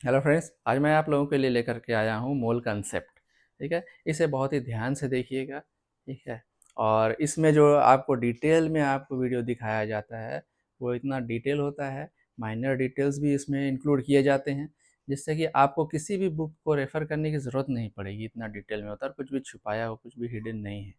Hello friends, आज मैं आप लोगों के लिए लेकर के आया हूँ मोल कंसेप्ट। ठीक है, इसे बहुत ही ध्यान से देखिएगा। ठीक है, और इसमें जो आपको डिटेल में आपको वीडियो दिखाया जाता है वो इतना डिटेल होता है। माइनर डिटेल्स भी इसमें इंक्लूड किए जाते हैं, जिससे कि आपको किसी भी बुक को रेफ़र करने की ज़रूरत नहीं पड़ेगी। इतना डिटेल में होता है और कुछ भी छुपाया हो, कुछ भी हिडन नहीं है।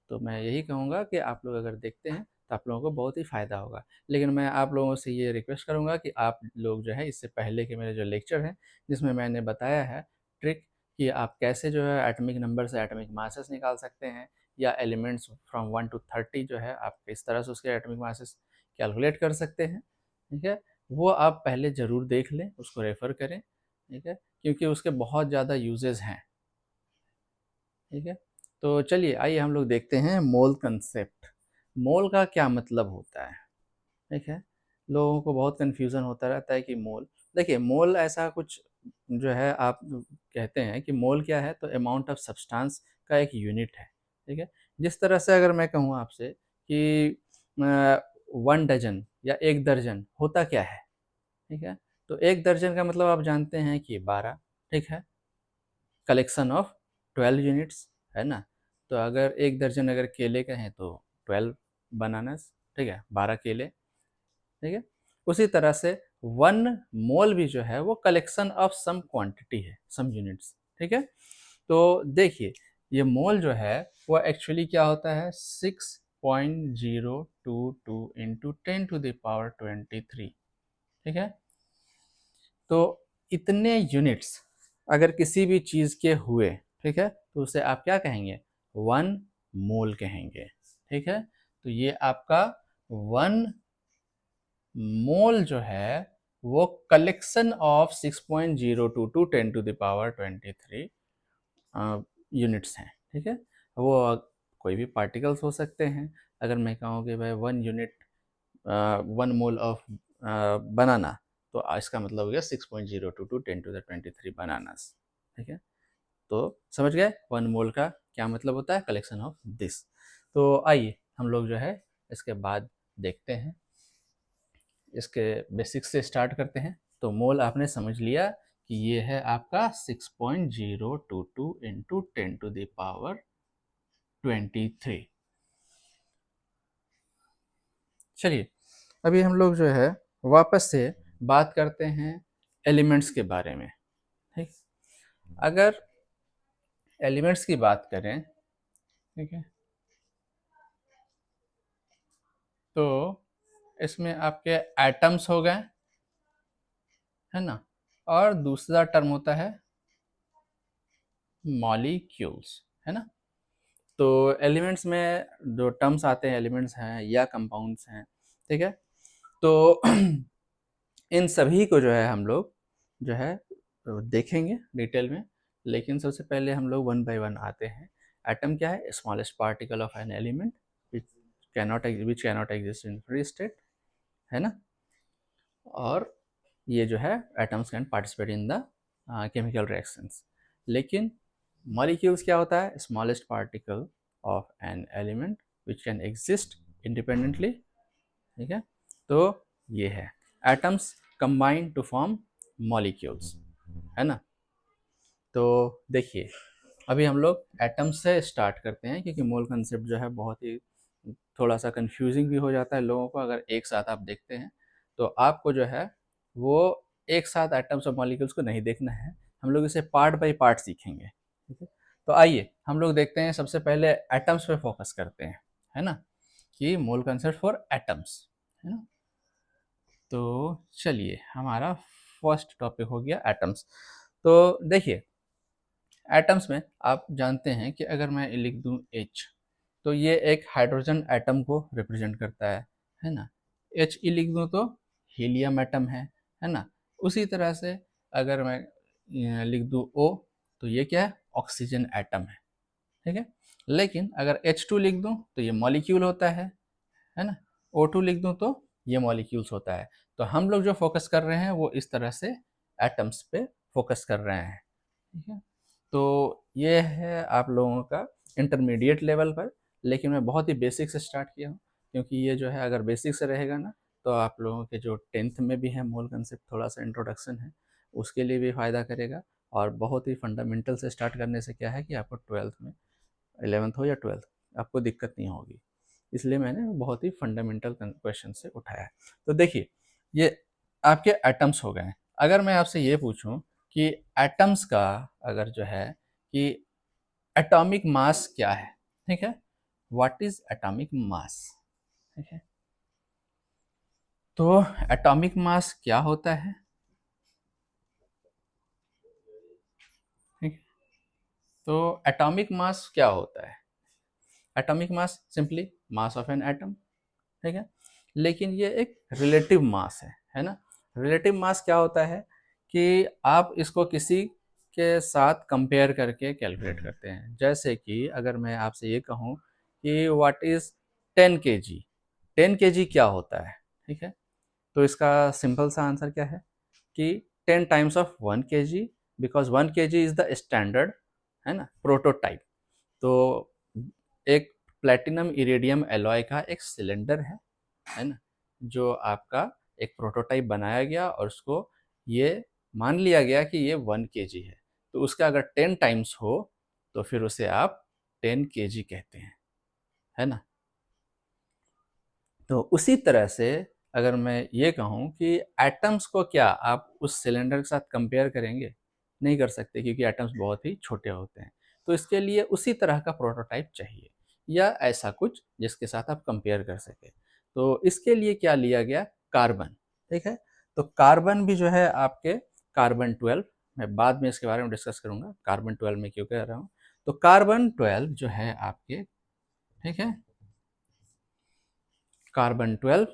तो मैं यही कहूँगा कि आप लोग अगर देखते हैं तो आप लोगों को बहुत ही फ़ायदा होगा। लेकिन मैं आप लोगों से ये रिक्वेस्ट करूँगा कि आप लोग जो है इससे पहले के मेरे जो लेक्चर हैं, जिसमें मैंने बताया है ट्रिक कि आप कैसे जो है एटॉमिक नंबर से एटॉमिक मासेस निकाल सकते हैं, या एलिमेंट्स फ्रॉम 1 टू 30 जो है आप किस तरह से उसके एटॉमिक मासेस कैलकुलेट कर सकते हैं। ठीक है? वो आप पहले ज़रूर देख लें, उसको रेफ़र करें। ठीक है? क्योंकि उसके बहुत ज़्यादा यूज़ेज़ हैं। ठीक है, तो चलिए आइए हम लोग देखते हैं मोल कंसेप्ट। मोल का क्या मतलब होता है? ठीक है, लोगों को बहुत कन्फ्यूज़न होता रहता है कि मोल, देखिए मोल ऐसा कुछ जो है आप कहते हैं कि मोल क्या है, तो अमाउंट ऑफ सब्सटेंस का एक यूनिट है। ठीक है, जिस तरह से अगर मैं कहूँ आपसे कि 1 डज़न या 1 दर्जन होता क्या है? ठीक है, तो 1 दर्जन का मतलब आप जानते हैं कि 12। ठीक है, कलेक्शन ऑफ 12 यूनिट्स, है ना? तो अगर 1 दर्जन अगर केले के हैं तो 12 बनानास, ठीक है? 12 केले, ठीक है? उसी तरह से 1 मोल भी जो है वो कलेक्शन ऑफ सम क्वांटिटी है, सम यूनिट्स, ठीक है? तो देखिए, ये मोल जो है वो एक्चुअली क्या होता है, 6.022 इंटू 10 टू द पावर 23, ठीक है? तो इतने यूनिट्स अगर किसी भी चीज़ के हुए, ठीक है, तो उसे आप क्या कहेंगे, 1 मोल कहेंगे। ठीक है, तो ये आपका 1 मोल जो है वो collection of 6.022 10 to the power 23 units हैं। ठीक है, वो कोई भी पार्टिकल्स हो सकते हैं। अगर मैं कहूँ कि भाई 1 यूनिट 1 मोल ऑफ बनाना, तो इसका मतलब हो गया 6.022 10 टू द 23 बनानास। ठीक है, तो समझ गए 1 मोल का क्या मतलब होता है, कलेक्शन ऑफ दिस। तो आइए हम लोग जो है इसके बाद देखते हैं, इसके बेसिक्स से स्टार्ट करते हैं। तो मोल आपने समझ लिया कि ये है आपका 6.022 इंटू 10 टू द पावर 23। चलिए अभी हम लोग जो है वापस से बात करते हैं एलिमेंट्स के बारे में। ठीक, अगर एलिमेंट्स की बात करें, ठीक है, तो इसमें आपके एटम्स हो गए, है ना, और दूसरा टर्म होता है मॉलिक्यूल्स, है ना। तो एलिमेंट्स में जो टर्म्स आते हैं, एलिमेंट्स हैं या कंपाउंड्स हैं, ठीक है, तो इन सभी को जो है हम लोग जो है देखेंगे डिटेल में। लेकिन सबसे पहले हम लोग वन बाय वन आते हैं। एटम क्या है, smallest particle of an element which cannot exist in free state, है ना। और ये जो है atoms can participate in the chemical reactions. लेकिन मॉलिक्यूल्स क्या होता है, smallest particle of an element which can exist independently. ठीक है, तो ये है atoms combine to form molecules, है ना। तो देखिए अभी हम लोग एटम से स्टार्ट करते हैं, क्योंकि मोल कंसेप्ट जो है बहुत ही थोड़ा सा कंफ्यूजिंग भी हो जाता है लोगों को अगर एक साथ आप देखते हैं। तो आपको जो है वो एक साथ एटम्स और मॉलिक्यूल्स को नहीं देखना है, हम लोग इसे पार्ट बाय पार्ट सीखेंगे। ठीक है, तो आइए हम लोग देखते हैं, सबसे पहले एटम्स पे फोकस करते हैं, है ना, कि मोल कंसेप्ट फॉर एटम्स, है ना। तो चलिए हमारा फर्स्ट टॉपिक हो गया एटम्स। तो देखिए एटम्स में आप जानते हैं कि अगर मैं लिख दूं H, तो ये एक हाइड्रोजन एटम को रिप्रेजेंट करता है ना। H ई लिख दूं तो हीलियम एटम है ना। उसी तरह से अगर मैं लिख दूं O, तो ये क्या है, ऑक्सीजन एटम है। ठीक है, लेकिन अगर H2 लिख दूं तो ये मॉलिक्यूल होता है ना। O2 लिख दूं तो ये मॉलिक्यूल्स होता है। तो हम लोग जो फोकस कर रहे हैं वो इस तरह से एटम्स पे फोकस कर रहे हैं। ठीक है, तो ये है आप लोगों का इंटरमीडिएट लेवल पर। लेकिन मैं बहुत ही बेसिक से स्टार्ट किया हूँ, क्योंकि ये जो है अगर बेसिक से रहेगा ना, तो आप लोगों के जो 10th में भी है मोल कंसेप्ट, थोड़ा सा इंट्रोडक्शन है, उसके लिए भी फ़ायदा करेगा। और बहुत ही फंडामेंटल से स्टार्ट करने से क्या है कि आपको 12th में 11th हो या 12th आपको दिक्कत नहीं होगी। इसलिए मैंने बहुत ही फंडामेंटल क्वेश्चन से उठाया है। तो देखिए, ये आपके एटम्स हो गए हैं। अगर मैं आपसे ये पूछूं कि एटम्स का अगर जो है कि एटॉमिक मास क्या है, ठीक है, व्हाट इज एटॉमिक मास, ठीक है, तो एटॉमिक मास क्या होता है, ठीक है, तो एटॉमिक मास क्या होता है? Atomic mass simply mass of an atom, ठीक है, लेकिन ये एक रिलेटिव मास है ना। रिलेटिव मास क्या होता है कि आप इसको किसी के साथ कंपेयर करके कैलकुलेट करते हैं। जैसे कि अगर मैं आपसे ये कहूँ कि व्हाट इज 10 kg, 10 kg क्या होता है, ठीक है, तो इसका सिंपल सा आंसर क्या है कि 10 times of 1 kg, because 1 kg is the standard, है ना, प्रोटोटाइप। तो एक प्लेटिनम इरिडियम एलॉय का एक सिलेंडर है ना, जो आपका एक प्रोटोटाइप बनाया गया और उसको ये मान लिया गया कि ये 1 kg है। तो उसका अगर 10 टाइम्स हो तो फिर उसे आप 10 kg कहते हैं, है ना। तो उसी तरह से अगर मैं ये कहूँ कि एटम्स को क्या आप उस सिलेंडर के साथ कंपेयर करेंगे? नहीं कर सकते, क्योंकि एटम्स बहुत ही छोटे होते हैं। तो इसके लिए उसी तरह का प्रोटोटाइप चाहिए या ऐसा कुछ जिसके साथ आप कंपेयर कर सकें। तो इसके लिए क्या लिया गया? कार्बन, ठीक है। तो कार्बन भी जो है आपके कार्बन 12, मैं बाद में इसके बारे में डिस्कस करूंगा कार्बन 12 में क्यों कह रहा हूँ। तो कार्बन 12 जो है आपके, ठीक है, कार्बन 12,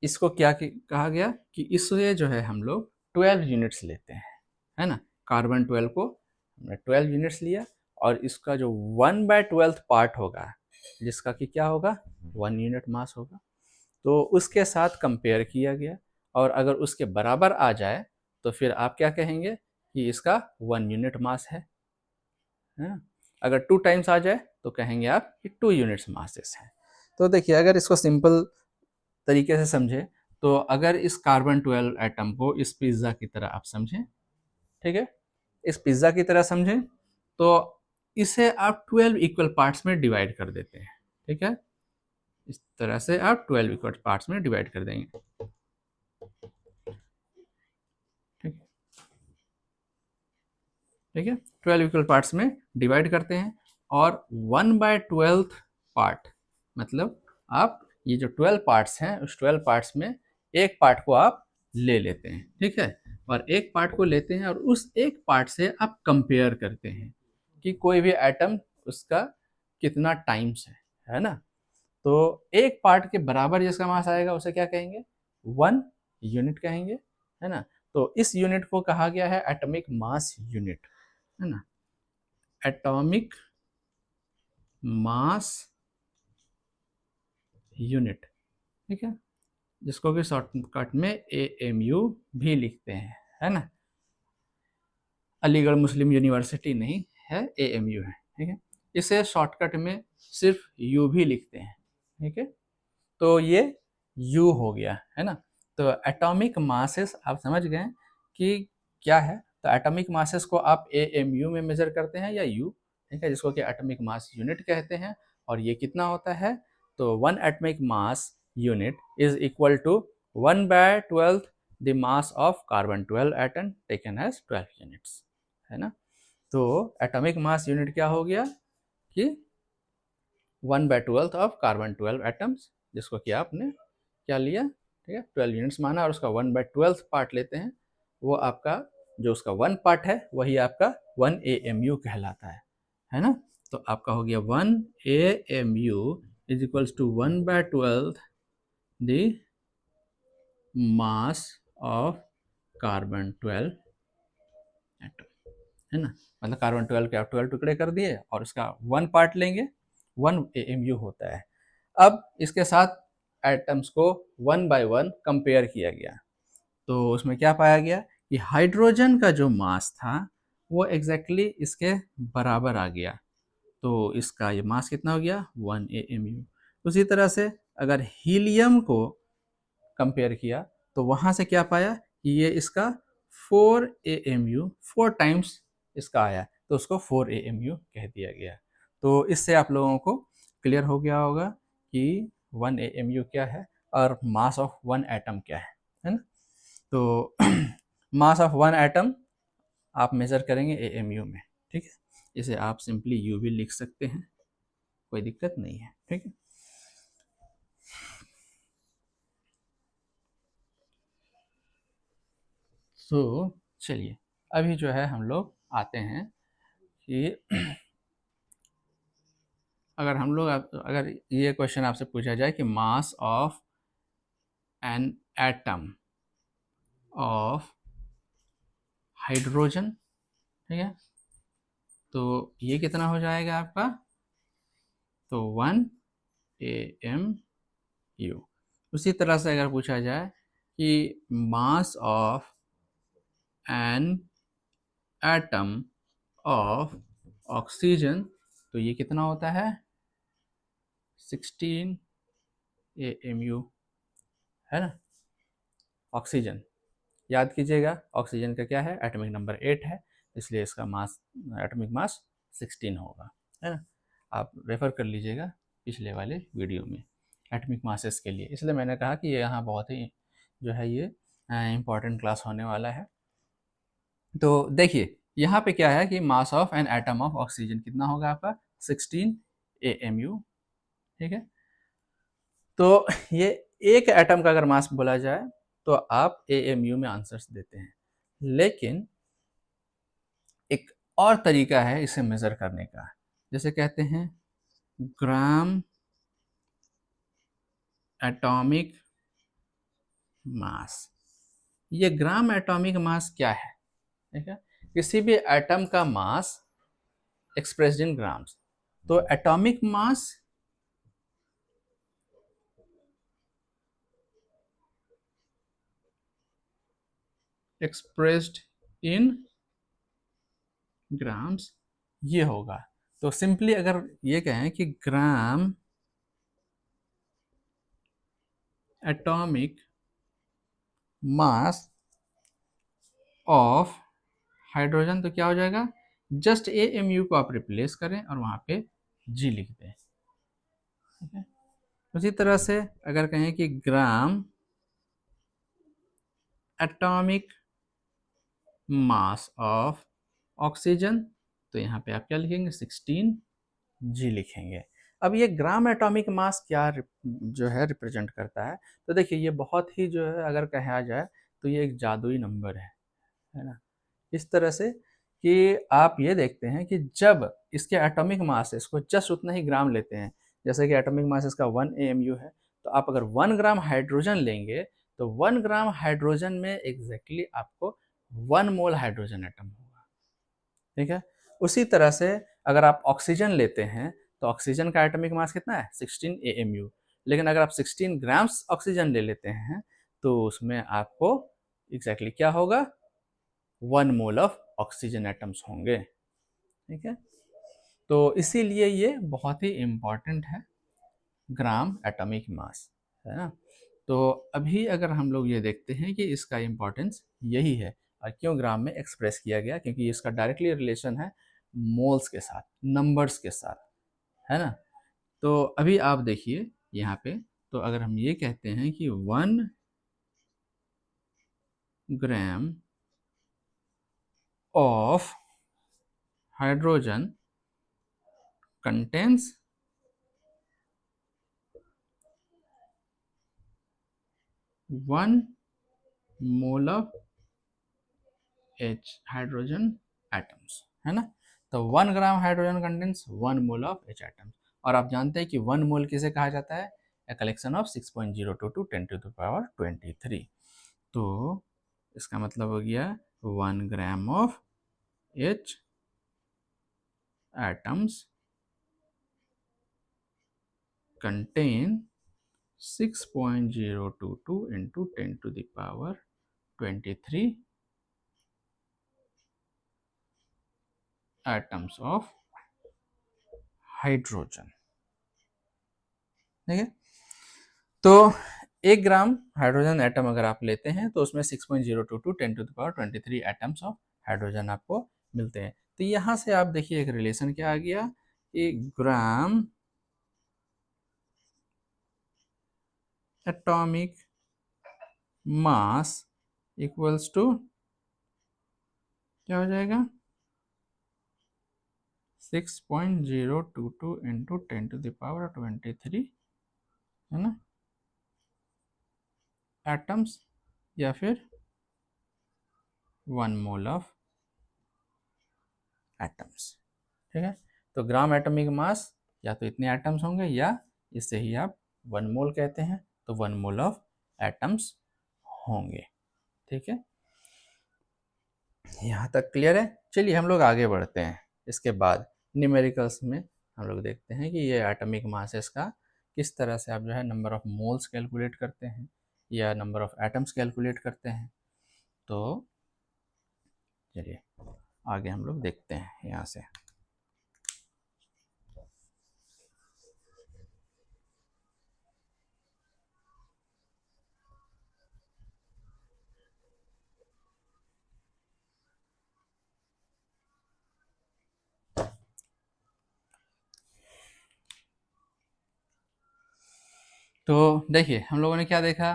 इसको क्या कहा गया कि इससे जो है हम लोग 12 यूनिट्स लेते हैं, है ना। कार्बन 12 को हमने 12 यूनिट्स लिया और इसका जो 1/12 पार्ट होगा, जिसका कि क्या होगा, 1 यूनिट मास होगा, तो उसके साथ कंपेयर किया गया। और अगर उसके बराबर आ जाए तो फिर आप क्या कहेंगे कि इसका 1 यूनिट मास है ना। अगर 2 टाइम्स आ जाए तो कहेंगे आप कि 2 यूनिट्स मासेस है। तो देखिए, अगर इसको सिंपल तरीके से समझे तो अगर इस कार्बन 12 एटम को इस पिज्ज़ा की तरह आप समझें, ठीक है, इस पिज्ज़ा की तरह समझें, तो इसे आप 12 इक्वल पार्ट्स में डिवाइड कर देते हैं, ठीक है, इस तरह से आप 12 इक्वल पार्ट्स में डिवाइड कर देंगे, ठीक है, ठीक है, 12 इक्वल पार्ट्स में डिवाइड करते हैं और 1/12 पार्ट, मतलब आप ये जो 12 पार्ट्स हैं उस 12 पार्ट्स में एक पार्ट को आप ले लेते हैं, ठीक है, और एक पार्ट को लेते हैं और उस एक पार्ट से आप कंपेयर करते हैं कि कोई भी एटम उसका कितना टाइम्स है ना। तो एक पार्ट के बराबर जिसका मास आएगा उसे क्या कहेंगे? 1 यूनिट कहेंगे, है ना। तो इस यूनिट को कहा गया है एटॉमिक मास यूनिट, है ना, एटॉमिक मास यूनिट, ठीक है, जिसको कि शॉर्टकट में एएमयू भी लिखते हैं, है ना। अलीगढ़ मुस्लिम यूनिवर्सिटी नहीं है, एएमयू है, ठीक है। इसे शॉर्टकट में सिर्फ यू भी लिखते हैं, ठीक है। तो ये यू हो गया, है ना। तो एटॉमिक मासेस आप समझ गए कि क्या है। तो एटॉमिक मासेस को आप एएमयू में मेजर करते हैं या यू, ठीक है, जिसको कि एटॉमिक मास यूनिट कहते हैं। और ये कितना होता है? तो 1 atomic mass unit is equal to 1/12 the mass of carbon 12 atom taken as 12 units, है ना। तो एटॉमिक मास यूनिट क्या हो गया कि 1/12 ऑफ कार्बन 12 एटम्स, जिसको कि आपने क्या लिया, ठीक है, 12 यूनिट्स माना और उसका 1/12 पार्ट लेते हैं। वो आपका जो उसका 1 पार्ट है वही आपका 1 AMU कहलाता है ना। तो आपका हो गया 1 AMU is equals to 1/12 the mass of carbon 12 atom, है ना। मतलब कार्बन 12 के आप 12 टुकड़े कर दिए और उसका 1 पार्ट लेंगे, 1 AMU होता है। अब इसके साथ एटम्स को 1 बाय 1 कंपेयर किया गया, तो उसमें क्या पाया गया कि हाइड्रोजन का जो मास था वो एग्जैक्टली इसके बराबर आ गया। तो इसका ये मास कितना हो गया? 1 AMU। उसी तरह से अगर हीलियम को कंपेयर किया तो वहाँ से क्या पाया कि ये इसका 4 AMU, 4 टाइम्स इसका आया, तो उसको 4 AMU कह दिया गया। तो इससे आप लोगों को क्लियर हो गया होगा कि 1 AMU क्या है और मास ऑफ 1 एटम क्या है ना? तो मास ऑफ 1 एटम आप मेज़र करेंगे AMU में, ठीक है? इसे आप सिंपली U भी लिख सकते हैं, कोई दिक्कत नहीं है, ठीक है? तो चलिए अभी जो है हम लोग आते हैं कि अगर ये क्वेश्चन आपसे पूछा जाए कि mass of an atom of hydrogen, ठीक है, तो ये कितना हो जाएगा आपका? तो 1 AMU। उसी तरह से अगर पूछा जाए कि mass of an atom of oxygen, तो ये कितना होता है? 16 AMU, है ना? ऑक्सीजन, याद कीजिएगा ऑक्सीजन का क्या है? एटॉमिक नंबर 8 है, इसलिए इसका मास, एटॉमिक मास 16 होगा, है ना? आप रेफ़र कर लीजिएगा पिछले वाले वीडियो में एटॉमिक मासेस के लिए। इसलिए मैंने कहा कि ये यहाँ बहुत ही जो है ये इम्पॉर्टेंट क्लास होने वाला है। तो देखिए यहाँ पे क्या है कि mass of an atom of oxygen कितना होगा आपका? 16 AMU, ठीक है? तो ये एक एटम का अगर मास बोला जाए तो आप AMU में आंसर्स देते हैं, लेकिन एक और तरीका है इसे मेज़र करने का, जैसे कहते हैं ग्राम एटॉमिक मास। ये ग्राम एटॉमिक मास क्या है? ठीक है, किसी भी एटम का मास एक्सप्रेस्ड इन ग्राम्स। तो atomic mass expressed in grams ये होगा। तो सिंपली अगर ये कहें कि ग्राम एटॉमिक मास ऑफ हाइड्रोजन, तो क्या हो जाएगा? जस्ट AMU को आप रिप्लेस करें और वहां पे G लिख दें, ठीक है? उसी तरह से अगर कहें कि ग्राम एटॉमिक मास ऑफ ऑक्सीजन, तो यहाँ पे आप क्या लिखेंगे? 16 G लिखेंगे। अब ये ग्राम एटॉमिक मास क्या जो है रिप्रेजेंट करता है? तो देखिए ये बहुत ही जो है अगर कहा जाए तो ये एक जादुई नंबर है ना? इस तरह से कि आप ये देखते हैं कि जब इसके एटॉमिक मास है, इसको जस्ट उतना ही ग्राम लेते हैं, जैसे कि एटॉमिक मास इसका 1 AMU है, तो आप अगर 1 ग्राम हाइड्रोजन लेंगे तो 1 ग्राम हाइड्रोजन में एग्जैक्टली आपको 1 मोल हाइड्रोजन एटम होगा, ठीक है? उसी तरह से अगर आप ऑक्सीजन लेते हैं तो ऑक्सीजन का एटॉमिक मास कितना है? 16 AMU। लेकिन अगर आप 16 ग्राम्स ऑक्सीजन ले लेते हैं तो उसमें आपको एग्जैक्टली क्या होगा? 1 मोल ऑफ ऑक्सीजन एटम्स होंगे, ठीक है? तो इसीलिए ये बहुत ही इम्पॉर्टेंट है ग्राम एटॉमिक मास, है ना? तो अभी अगर हम लोग ये देखते हैं कि इसका इम्पोर्टेंस यही है और क्यों ग्राम में एक्सप्रेस किया गया, क्योंकि इसका डायरेक्टली रिलेशन है मोल्स के साथ, नंबर्स के साथ, है ना? तो अभी आप देखिए यहाँ पे, तो अगर हम ये कहते हैं कि 1 gram of hydrogen contains 1 mole of H hydrogen atoms, है ना? तो 1 gram hydrogen contains 1 mole of H atoms. और आप जानते हैं कि 1 मोल किसे कहा जाता है? A collection of 6.022 10 to the power 23। तो इसका मतलब हो गया 1 gram of H atoms contain 6.022 into 10 to the power 23 atoms of hydrogen, ठीक है? तो 1 ग्राम हाइड्रोजन एटम अगर आप लेते हैं तो उसमें 6.022 10 to the power 23 atoms of hydrogen आपको मिलते हैं। तो यहाँ से आप देखिए एक रिलेशन क्या आ गया, 1 gram atomic mass equals to क्या हो जाएगा, 6.022 इंटू 10 टू द पावर 23, है ना, एटम्स, या फिर 1 मोल ऑफ एटम्स। ठीक है, तो ग्राम एटॉमिक मास या तो इतने एटम्स होंगे या इससे ही आप 1 मोल कहते हैं, तो 1 मोल ऑफ एटम्स होंगे। ठीक है, यहाँ तक क्लियर है। चलिए हम लोग आगे बढ़ते हैं। इसके बाद न्यूमेरिकल्स में हम लोग देखते हैं कि ये एटॉमिक मासेस का किस तरह से आप जो है नंबर ऑफ मोल्स कैलकुलेट करते हैं या नंबर ऑफ एटम्स कैलकुलेट करते हैं। तो चलिए आगे हम लोग देखते हैं यहाँ से। तो देखिए हम लोगों ने क्या देखा,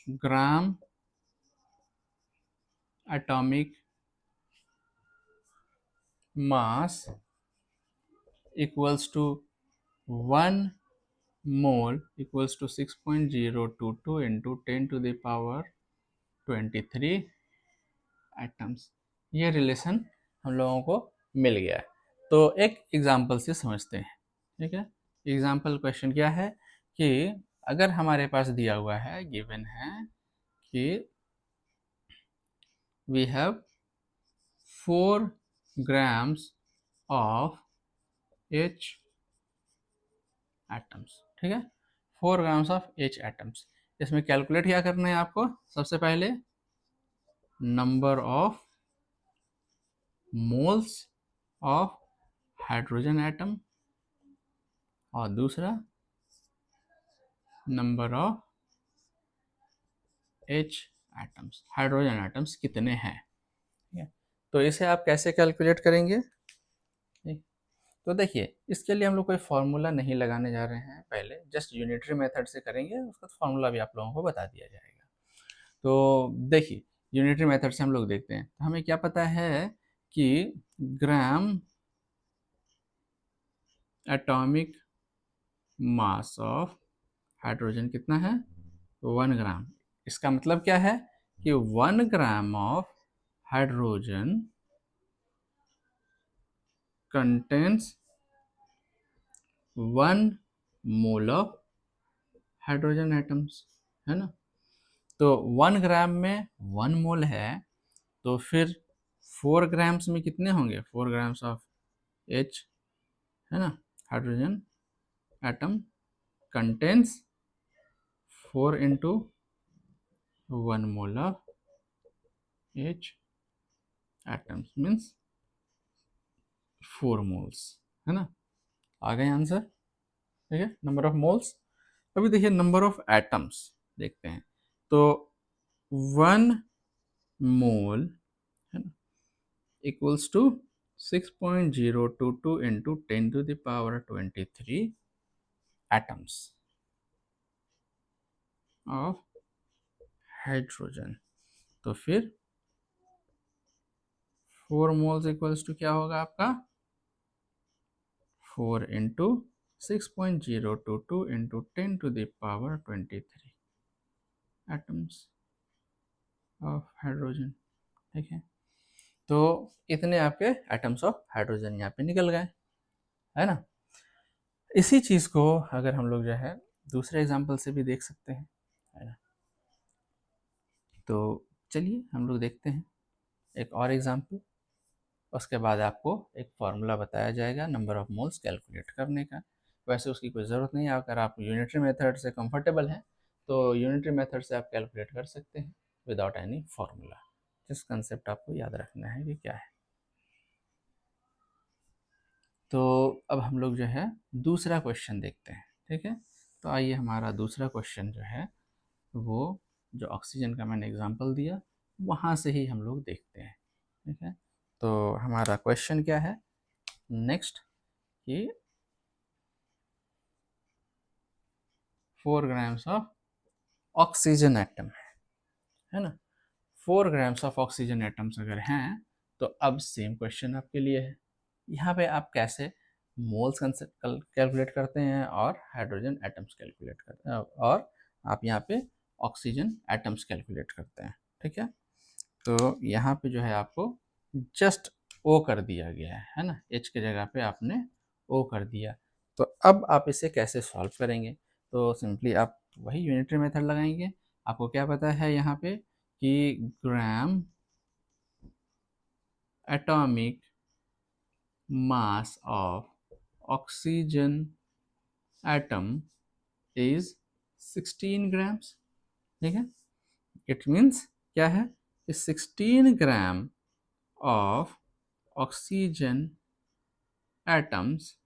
gram atomic mass equals to 1 mole equals to 6.022 into 10 to the power 23 atoms. ये रिलेशन हम लोगों को मिल गया है। तो एक एग्जाम्पल से समझते हैं। ठीक है, एग्जाम्पल क्वेश्चन क्या है कि अगर हमारे पास दिया हुआ है, गिवन है कि we have 4 grams of H atoms. ठीक है, 4 ग्राम्स ऑफ एच एटम्स। इसमें कैलकुलेट क्या करना है आपको, सबसे पहले number of moles of hydrogen atom और दूसरा number of H atoms, hydrogen atoms कितने हैं। ठीक है, तो इसे आप कैसे कैलकुलेट करेंगे। ठीक, तो देखिए इसके लिए हम लोग कोई फार्मूला नहीं लगाने जा रहे हैं, पहले जस्ट यूनिटरी मेथड से करेंगे, उसका फार्मूला भी आप लोगों को बता दिया जाएगा। तो देखिए यूनिटरी मेथड से हम लोग देखते हैं, तो हमें क्या पता है कि ग्राम एटॉमिक मास ऑफ हाइड्रोजन कितना है, 1 ग्राम। इसका मतलब क्या है कि 1 gram of hydrogen contains 1 mole of hydrogen atoms, है ना। तो 1 ग्राम में 1 मोल है, तो फिर 4 ग्राम्स में कितने होंगे, 4 ग्राम्स ऑफ एच, है ना, hydrogen atom contains 4 into 1 mole of H atoms means 4 moles, है ना। आ गए आंसर। ठीक है, नंबर ऑफ मोल्स। अभी देखिए नंबर ऑफ एटम्स देखते हैं, तो 1 मोल है ना equals to 6.022 into 10 to the power 23 atoms of hydrogen. तो फिर 4 मोल्स इक्वल्स टू क्या होगा आपका, 4 into 6.022 into 10 to the power 23 atoms of hydrogen. ठीक है, तो इतने आपके एटम्स ऑफ हाइड्रोजन यहाँ पे निकल गए, है ना। इसी चीज़ को अगर हम लोग जो है दूसरे एग्जाम्पल से भी देख सकते हैं, है ना। तो चलिए हम लोग देखते हैं एक और एग्जाम्पल, उसके बाद आपको एक फार्मूला बताया जाएगा नंबर ऑफ मोल्स कैलकुलेट करने का। वैसे उसकी कोई ज़रूरत नहीं है, अगर आप यूनिटरी मेथड से कंफर्टेबल हैं तो यूनिटरी मेथड से आप कैलकुलेट कर सकते हैं विदाउट एनी फार्मूला। जिस कंसेप्ट आपको याद रखना है कि क्या है। तो अब हम लोग जो है दूसरा क्वेश्चन देखते हैं। ठीक है, तो आइए हमारा दूसरा क्वेश्चन जो है वो जो ऑक्सीजन का मैंने एग्जांपल दिया वहाँ से ही हम लोग देखते हैं। ठीक है, तो हमारा क्वेश्चन क्या है नेक्स्ट कि 4 ग्राम्स ऑफ ऑक्सीजन एटम है ना, 4 ग्राम्स ऑफ ऑक्सीजन एटम्स अगर हैं तो अब सेम क्वेश्चन आपके लिए है। यहाँ पे आप कैसे मोल्स कैलकुलेट करते हैं और हाइड्रोजन एटम्स कैलकुलेट करते हैं, और आप यहाँ पे ऑक्सीजन एटम्स कैलकुलेट करते हैं। ठीक है, तो यहाँ पे जो है आपको जस्ट ओ कर दिया गया है ना, एच के जगह पे आपने ओ कर दिया। तो अब आप इसे कैसे सॉल्व करेंगे, तो सिंपली आप वही यूनिटरी मेथड लगाएंगे। आपको क्या पता है यहाँ पे कि ग्राम atomic mass of oxygen atom is 16 grams. ठीक है, इट मीन्स क्या है कि 16 ग्राम of oxygen atoms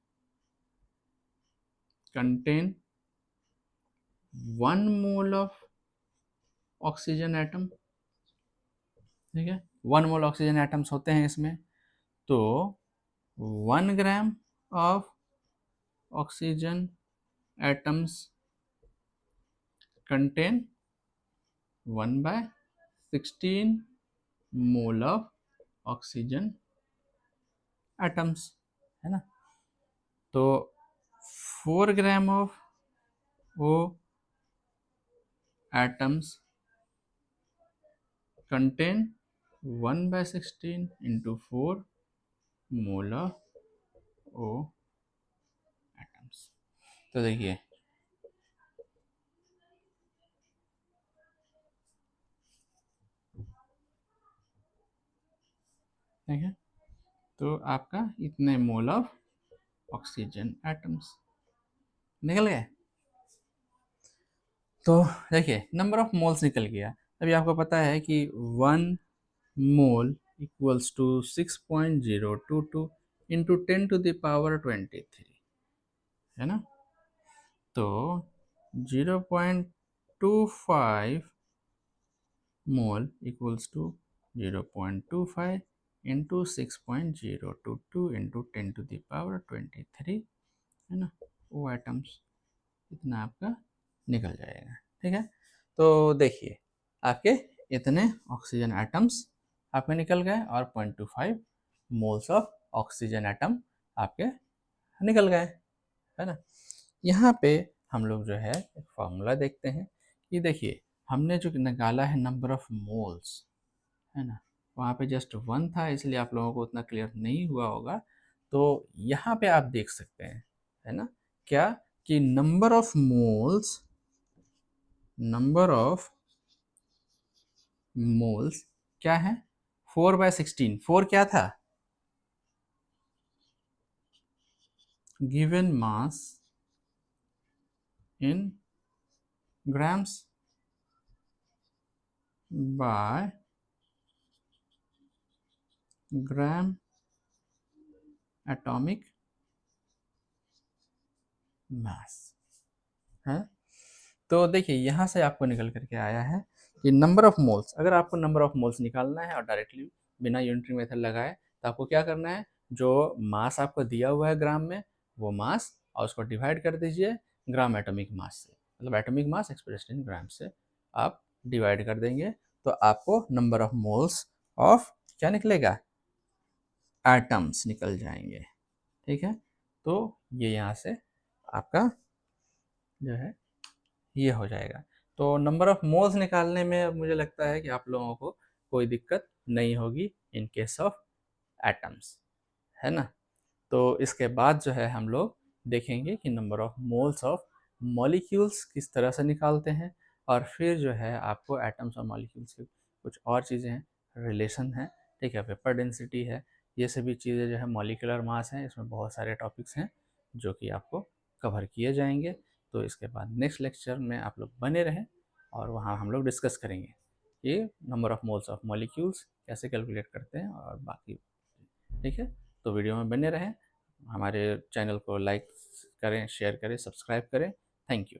contain 1 mole of oxygen atom. ठीक है, 1 मोल ऑक्सीजन एटम्स होते हैं इसमें, तो 1 gram of oxygen atoms contain 1/16 mole of oxygen atoms, है ना। तो 4 gram of O atoms contain 1/16 into 4 mole of O atoms. तो देखिए ठीक है, तो आपका इतने मोल ऑफ ऑक्सीजन एटम्स निकल गए। तो देखिए नंबर ऑफ मोल्स निकल गया। अभी आपको पता है कि 1 मोल इक्वल्स टू 6.022 इंटू 10⁻23 है ना। तो 0.25 मोल इक्वल्स टू 0.25 इंटू 6.022 इंटू 10⁻23 है ना, वो एटम्स इतना आपका निकल जाएगा। ठीक है, तो देखिए आपके इतने ऑक्सीजन एटम्स आपके निकल गए और 0.25 मोल्स ऑफ ऑक्सीजन एटम आपके निकल गए, है ना। यहाँ पे हम लोग जो है एक फॉर्मूला देखते हैं कि देखिए हमने जो निकाला है नंबर ऑफ मोल्स, है ना, वहाँ पे जस्ट 1 था इसलिए आप लोगों को उतना क्लियर नहीं हुआ होगा। तो यहाँ पे आप देख सकते हैं, है ना, क्या कि नंबर ऑफ मोल्स क्या है 4/16। 4 क्या था, given mass in grams by gram atomic mass है। तो देखिए यहाँ से आपको निकल करके आया है कि नंबर ऑफ मोल्स, अगर आपको नंबर ऑफ मोल्स निकालना है और डायरेक्टली बिना यूनिटरी मेथड लगाए तो आपको क्या करना है, जो मास आपको दिया हुआ है ग्राम में वो मास और उसको डिवाइड कर दीजिए ग्राम एटॉमिक मास से, मतलब एटॉमिक मास एक्सप्रेस्ड इन ग्राम से आप डिवाइड कर देंगे तो आपको नंबर ऑफ मोल्स ऑफ क्या निकलेगा, एटम्स निकल जाएंगे। ठीक है, तो ये यहाँ से आपका जो है ये हो जाएगा। तो नंबर ऑफ मोल्स निकालने में अब मुझे लगता है कि आप लोगों को कोई दिक्कत नहीं होगी इन केस ऑफ एटम्स, है ना। तो इसके बाद जो है हम लोग देखेंगे कि number of moles of molecules किस तरह से निकालते हैं, और फिर जो है आपको एटम्स और मॉलिक्यूल्स की कुछ और चीज़ें हैं, रिलेशन है, ठीक है, पेपर डेंसिटी है, ये सभी चीज़ें जो है मॉलिकुलर मास हैं, इसमें बहुत सारे टॉपिक्स हैं जो कि आपको कवर किए जाएंगे। तो इसके बाद नेक्स्ट लेक्चर में आप लोग बने रहें और वहाँ हम लोग डिस्कस करेंगे कि number of moles of molecules कैसे कैलकुलेट करते हैं और बाकी। ठीक है, तो वीडियो में बने रहें, हमारे चैनल को लाइक करें, शेयर करें, सब्सक्राइब करें। Thank you.